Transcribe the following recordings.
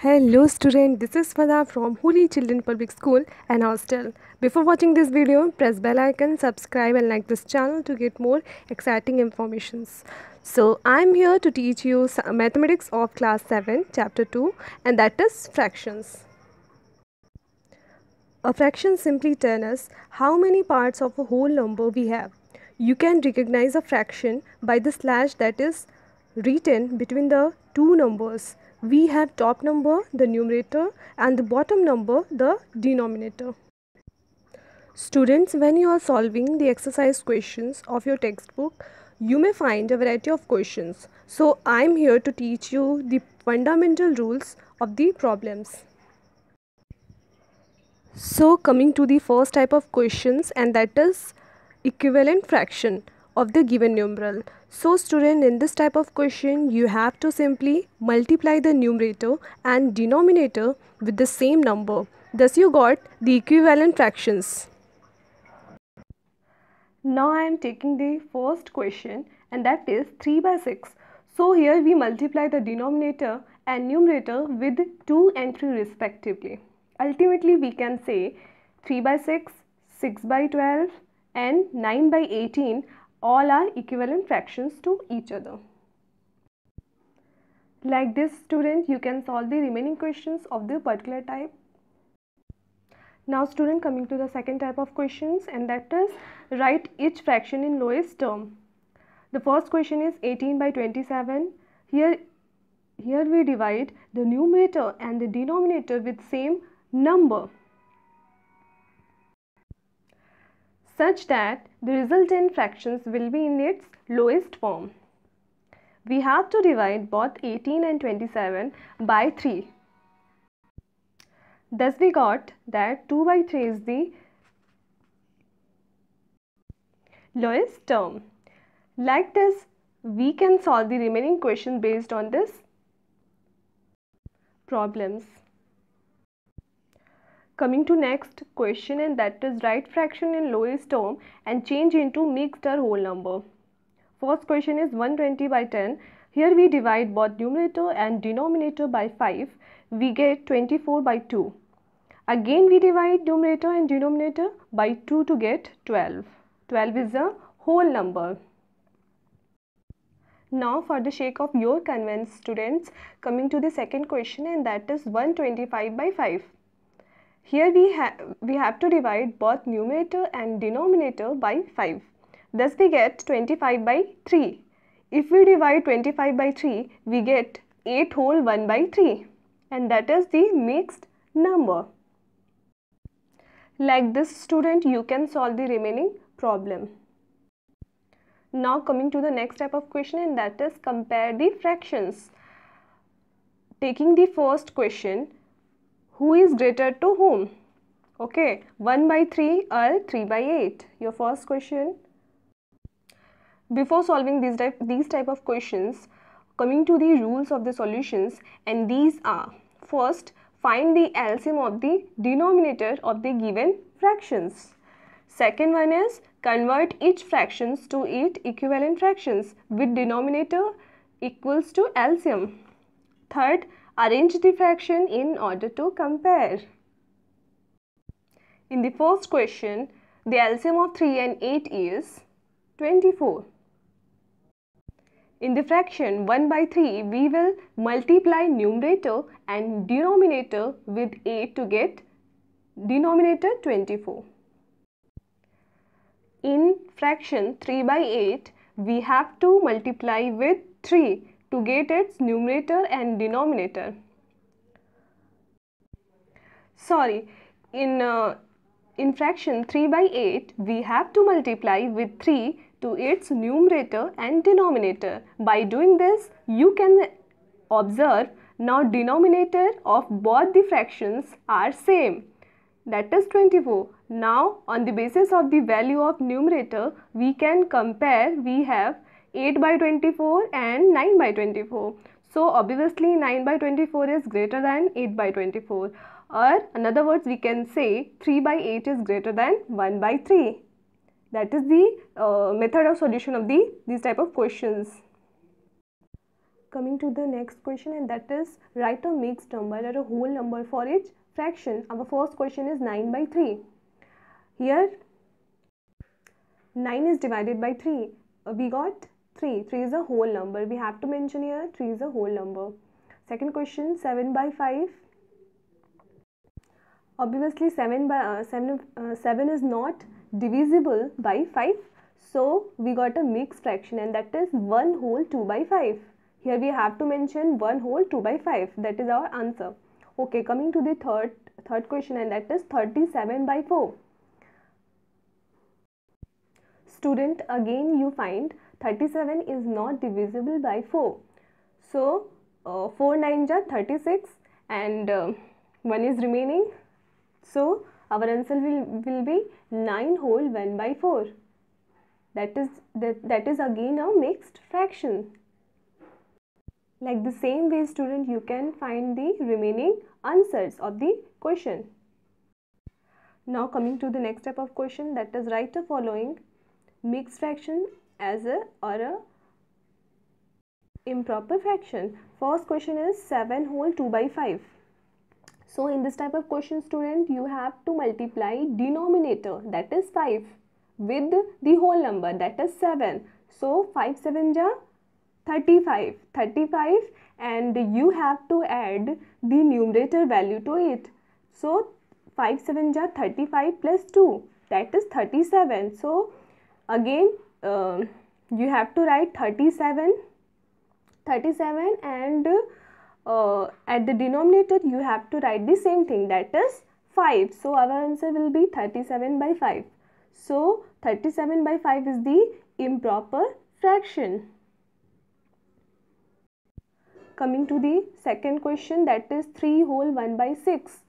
Hello student, this is Fada from Holy Children Public School and Hostel. Before watching this video, press bell icon, subscribe and like this channel to get more exciting informations. So I'm here to teach you mathematics of class 7 chapter 2, and that is fractions. A fraction simply tells us how many parts of a whole number we have. You can recognize a fraction by the slash that is written between the two numbers. We have top number, the numerator, and the bottom number, the denominator. Students, when you are solving the exercise questions of your textbook, you may find a variety of questions. So I am here to teach you the fundamental rules of the problems. So coming to the first type of questions, and that is equivalent fraction of the given numeral. So student, in this type of question you have to simply multiply the numerator and denominator with the same number. Thus you got the equivalent fractions. Now I am taking the first question, and that is 3 by 6. So here we multiply the denominator and numerator with 2 and 3 respectively. Ultimately we can say 3 by 6, 6 by 12 and 9 by 18 all are equivalent fractions to each other. Like this student, you can solve the remaining questions of the particular type. Now student, coming to the second type of questions, and that is write each fraction in lowest term. The first question is 18 by 27. Here we divide the numerator and the denominator with same number, such that the resultant fractions will be in its lowest form. We have to divide both 18 and 27 by 3. Thus we got that 2 by 3 is the lowest term. Like this, we can solve the remaining question based on this problems. Coming to next question, and that is write fraction in lowest term and change into mixed or whole number. First question is 120 by 10. Here we divide both numerator and denominator by 5. We get 24 by 2. Again we divide numerator and denominator by 2 to get 12. 12 is a whole number. Now for the sake of your convenience students, coming to the second question, and that is 125 by 5. Here we have to divide both numerator and denominator by 5. Thus we get 25 by 3. If we divide 25 by 3, we get 8 whole 1 by 3, and that is the mixed number. Like this student, you can solve the remaining problem. Now coming to the next type of question, and that is compare the fractions. Taking the first question, who is greater to whom? Okay, 1 by 3 or 3 by 8. Your first question. Before solving these type of questions, coming to the rules of the solutions, and these are: first, find the LCM of the denominator of the given fractions. Second one is convert each fractions to its equivalent fractions with denominator equals to LCM. Third, arrange the fraction in order to compare. In the first question, the LCM of 3 and 8 is 24. In the fraction 1 by 3, we will multiply numerator and denominator with 8 to get denominator 24. In fraction 3 by 8, we have to multiply with 3 to get its numerator and denominator. Sorry, in fraction 3 by 8, we have to multiply with 3 to its numerator and denominator. By doing this, you can observe now denominator of both the fractions are same, that is 24. Now on the basis of the value of numerator, we can compare. We have 8 by 24 and 9 by 24. So obviously 9 by 24 is greater than 8 by 24, or in other words we can say 3 by 8 is greater than 1 by 3. That is the method of solution of these type of questions. Coming to the next question, and that is write a mixed number or a whole number for each fraction. Our first question is 9 by 3. Here 9 is divided by 3. We got 3. 3 is a whole number. We have to mention here 3 is a whole number. Second question, 7 by 5. Obviously 7 is not divisible by 5. So we got a mixed fraction, and that is 1 whole 2 by 5. Here we have to mention 1 whole 2 by 5. That is our answer. Okay, coming to the third question, and that is 37 by 4. Student, again you find 37 is not divisible by 4. So 4 9 are 36, and 1 is remaining. So our answer will be 9 whole 1 by 4. That is again a mixed fraction. Like the same way, student, you can find the remaining answers of the question. Now coming to the next type of question, that is write the following mixed fraction as a improper fraction. First question is 7 whole 2 by 5. So in this type of question, student, you have to multiply denominator, that is 5, with the whole number, that is 7. So 5 7 ja 35, and you have to add the numerator value to it. So 5 7 ja 35 plus 2, that is 37. So again you have to write 37, and at the denominator you have to write the same thing, that is 5. So our answer will be 37 by 5. So 37 by 5 is the improper fraction. Coming to the second question, that is 3 whole 1 by 6.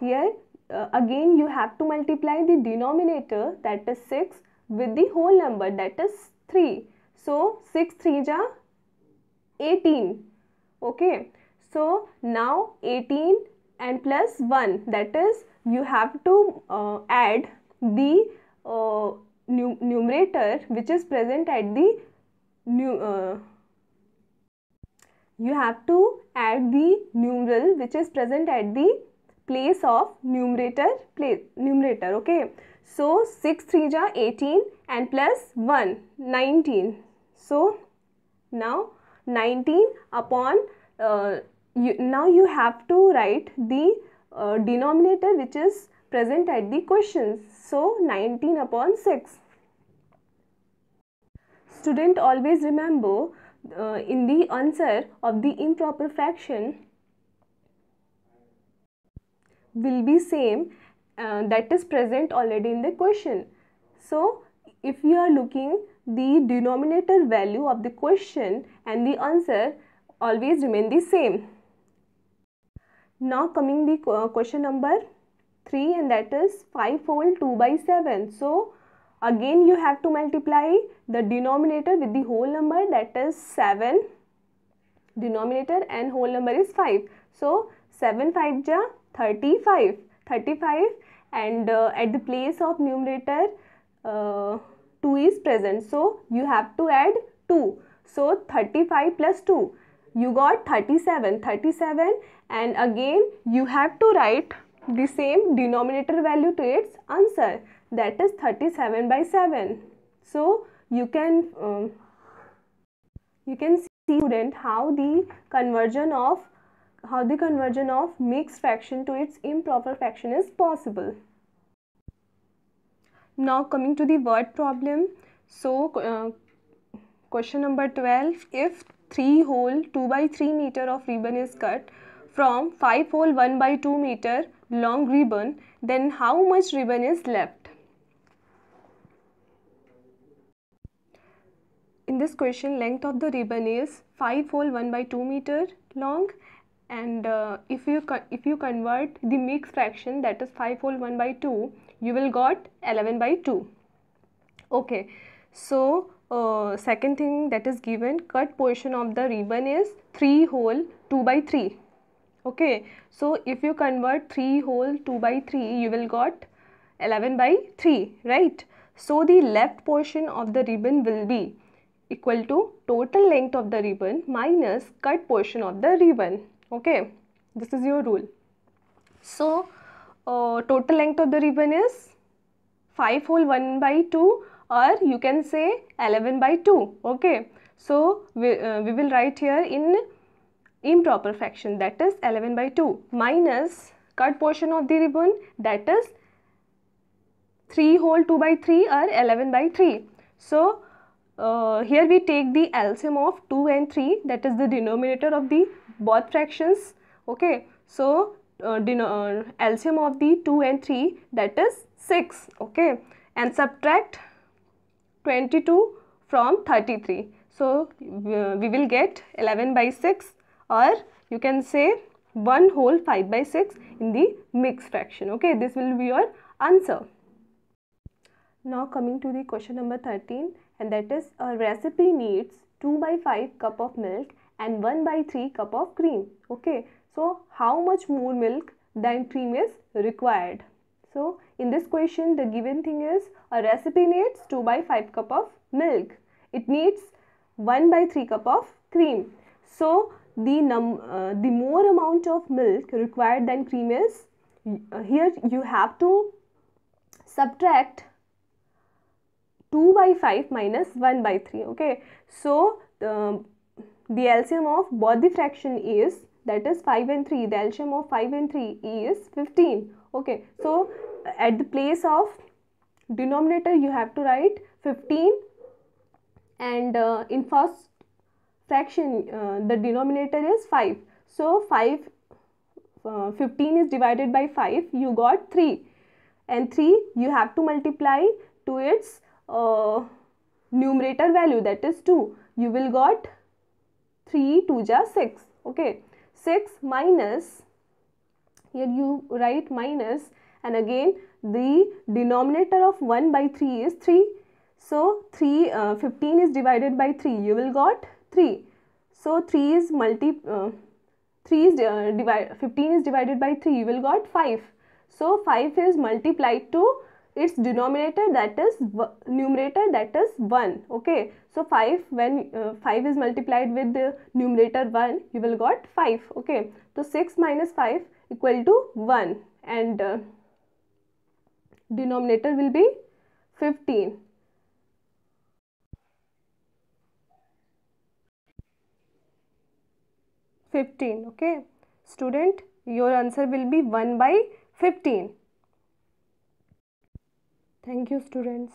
Here again you have to multiply the denominator, that is 6, with the whole number, that is 3. So 6 3 ja 18. Okay, so now 18 and plus 1, that is you have to add the numerator which is present at the you have to add the numeral which is present at the place of numerator. Okay, so 6 3 ja 18 and plus 1 19. So now 19 upon now you have to write the denominator which is present at the questions. So 19 upon 6. Student, always remember in the answer of the improper fraction will be same that is present already in the question. So if you are looking the denominator value of the question and the answer always remain the same. Now coming the question number 3, and that is 5 whole 2 by 7. So again you have to multiply the denominator with the whole number, that is 7 denominator, and whole number is 5. So 7 5 ja 35, and at the place of numerator 2 is present, so you have to add 2. So 35 plus 2, you got 37, and again you have to write the same denominator value to its answer, that is 37 by 7. So you can see, student, how the conversion of mixed fraction to its improper fraction is possible. Now coming to the word problem. So question number 12, if 3 whole 2 by 3 meter of ribbon is cut from 5 whole 1 by 2 meter long ribbon, then how much ribbon is left? In this question, length of the ribbon is 5 whole 1 by 2 meter long, and if you convert the mixed fraction, that is 5 whole 1 by 2, you will got 11 by 2. Okay, so second thing that is given, cut portion of the ribbon is 3 whole 2 by 3. Okay, so if you convert 3 whole 2 by 3, you will got 11 by 3, right? So the left portion of the ribbon will be equal to total length of the ribbon minus cut portion of the ribbon. Okay, this is your rule. So total length of the ribbon is 5 whole 1 by 2, or you can say 11 by 2. Okay, so we will write here in improper fraction, that is 11 by 2, minus cut portion of the ribbon, that is 3 whole 2 by 3 or 11 by 3. So here we take the LCM of 2 and 3, that is the denominator of the both fractions. Okay, so LCM of the 2 and 3, that is 6. Okay, and subtract 22 from 33. So we will get 11 by 6, or you can say 1 whole 5 by 6 in the mixed fraction. Okay, this will be your answer. Now coming to the question number 13, and that is a recipe needs 2 by 5 cup of milk and 1 by 3 cup of cream. Okay, so how much more milk than cream is required? So in this question the given thing is a recipe needs 2 by 5 cup of milk. It needs 1 by 3 cup of cream. So the more amount of milk required than cream is, here you have to subtract 2 by 5 minus 1 by 3. Okay, so the LCM of both the fraction is, that is 5 and 3, the LCM of 5 and 3 is 15. Okay, so at the place of denominator you have to write 15, and in first fraction the denominator is 5. So 15 is divided by 5, you got 3, and 3 you have to multiply to its numerator value, that is 2. You will got 3 2 ja 6. Okay, 6 minus, here you write minus, and again the denominator of 1 by 3 is 3. So 15 is divided by 3, you will got 3. So 15 is divided by 3, you will got 5. So 5 is multiplied to its denominator, that is numerator, that is 1. Okay, so 5, when 5 is multiplied with the numerator 1, you will got 5. Okay, so 6 minus 5 equal to 1, and denominator will be 15. Okay, student, your answer will be 1 by 15. Thank you, students.